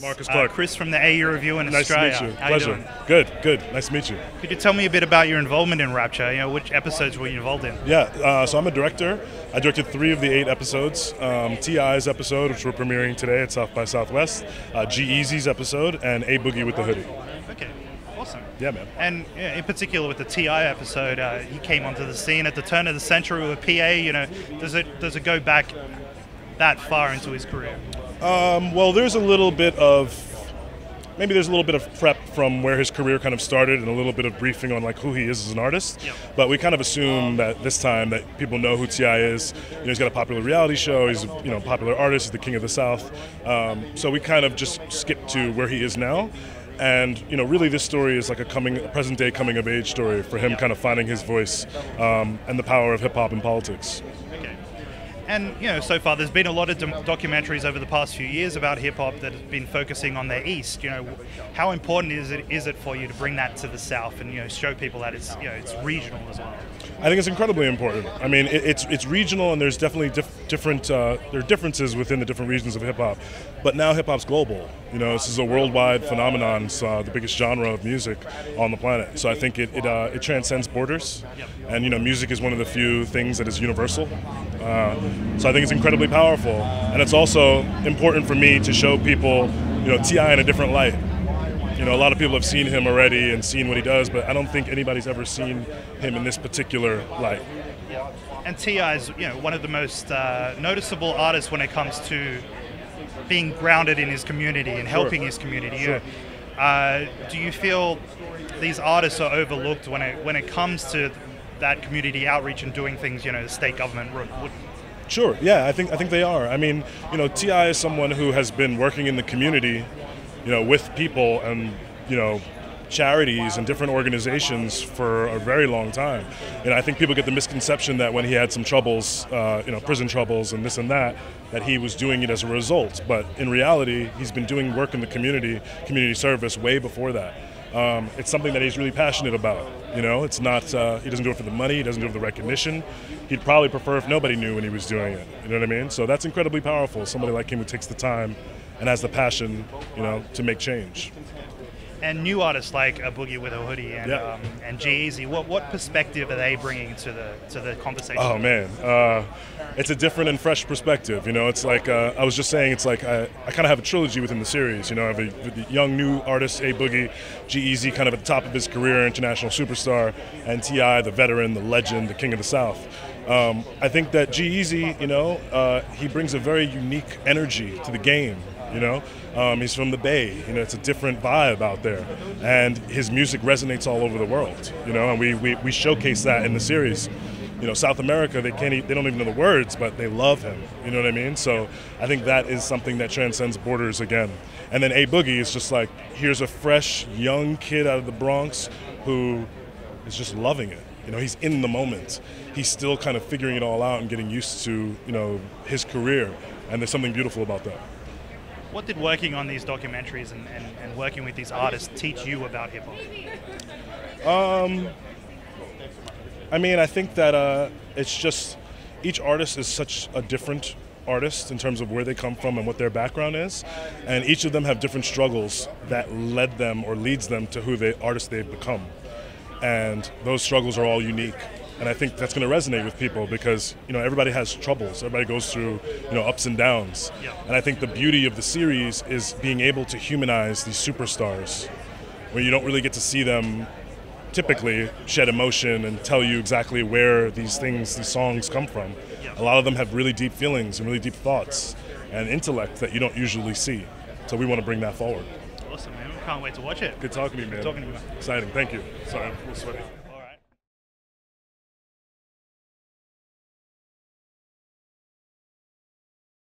Marcus Clarke. Chris from the AU Review in Nice Australia. to meet you. How Pleasure. You doing? Good. Nice to meet you. Could you tell me a bit about your involvement in Rapture? You know, which episodes were you involved in? Yeah, so I'm a director. I directed 3 of the 8 episodes. T.I.'s episode, which we're premiering today at South by Southwest. G-Eazy's episode, and A Boogie With Da Hoodie. Okay, awesome. Yeah, man. And in particular with the T.I. episode, he came onto the scene at the turn of the century with PA. You know, does it go back that far into his career? Well, there's a little bit of prep from where his career kind of started and a little bit of briefing on like who he is as an artist. Yep. But we kind of assume that this time that people know who T.I. is. You know, he's got a popular reality show. He's a popular artist. He's the king of the South. So we kind of just skip to where he is now. And really, this story is like a present-day coming-of-age story for him, kind of finding his voice and the power of hip-hop and politics. Okay. And so far there's been a lot of documentaries over the past few years about hip-hop that have been focusing on the East. How important is it for you to bring that to the South and show people that it's regional as well? I think it's incredibly important. I mean, it's regional, and there's definitely different. There are differences within the different regions of hip hop, but now hip hop's global. This is a worldwide phenomenon. It's the biggest genre of music on the planet. So I think it transcends borders, and music is one of the few things that is universal. So I think it's incredibly powerful, and it's also important for me to show people, T.I. in a different light. A lot of people have seen him already and seen what he does, but I don't think anybody's ever seen him in this particular light. And T.I. is, one of the most noticeable artists when it comes to being grounded in his community and helping his community. Sure. Do you feel these artists are overlooked when it comes to that community outreach and doing things, the state government would? Sure. Yeah, I think they are. I mean, T.I. is someone who has been working in the community, with people and, charities and different organizations for a very long time. I think people get the misconception that when he had some troubles, prison troubles and this and that he was doing it as a result. But in reality, he's been doing work in the community service way before that. It's something that he's really passionate about. It's not, he doesn't do it for the money, he doesn't do it for the recognition. He'd probably prefer if nobody knew when he was doing it. You know what I mean? So that's incredibly powerful. Somebody like him who takes the time and has the passion, to make change. And new artists like a Boogie with a Hoodie and G-Eazy, what perspective are they bringing to the conversation? Oh man, it's a different and fresh perspective. It's like I was just saying, it's like I kind of have a trilogy within the series. I have a young new artist, A Boogie, G-Eazy, kind of at the top of his career, international superstar, and T.I., the veteran, the legend, the king of the South. I think that G-Eazy, he brings a very unique energy to the game. He's from the Bay. It's a different vibe out there, and his music resonates all over the world. And we showcase that in the series. South America, they don't even know the words, but they love him. You know what I mean? So I think that is something that transcends borders again. And then A Boogie is just like, here's a fresh young kid out of the Bronx who is just loving it. He's in the moment. He's still kind of figuring it all out and getting used to his career, and there's something beautiful about that. What did working on these documentaries and working with these artists teach you about hip-hop? I mean, I think that it's just each artist is such a different artist in terms of where they come from and what their background is, and each of them have different struggles that led them or leads them to who the artists they've become. And those struggles are all unique. And I think that's going to resonate with people because, everybody has troubles. Everybody goes through, ups and downs. Yeah. And I think the beauty of the series is being able to humanize these superstars where you don't really get to see them typically shed emotion and tell you exactly where these songs come from. Yeah. A lot of them have really deep feelings and really deep thoughts and intellect that you don't usually see. So we want to bring that forward. Awesome, man. Can't wait to watch it. Good talking to you, man. Good talking to you, man. Exciting. Thank you. Sorry, I'm a little sweaty.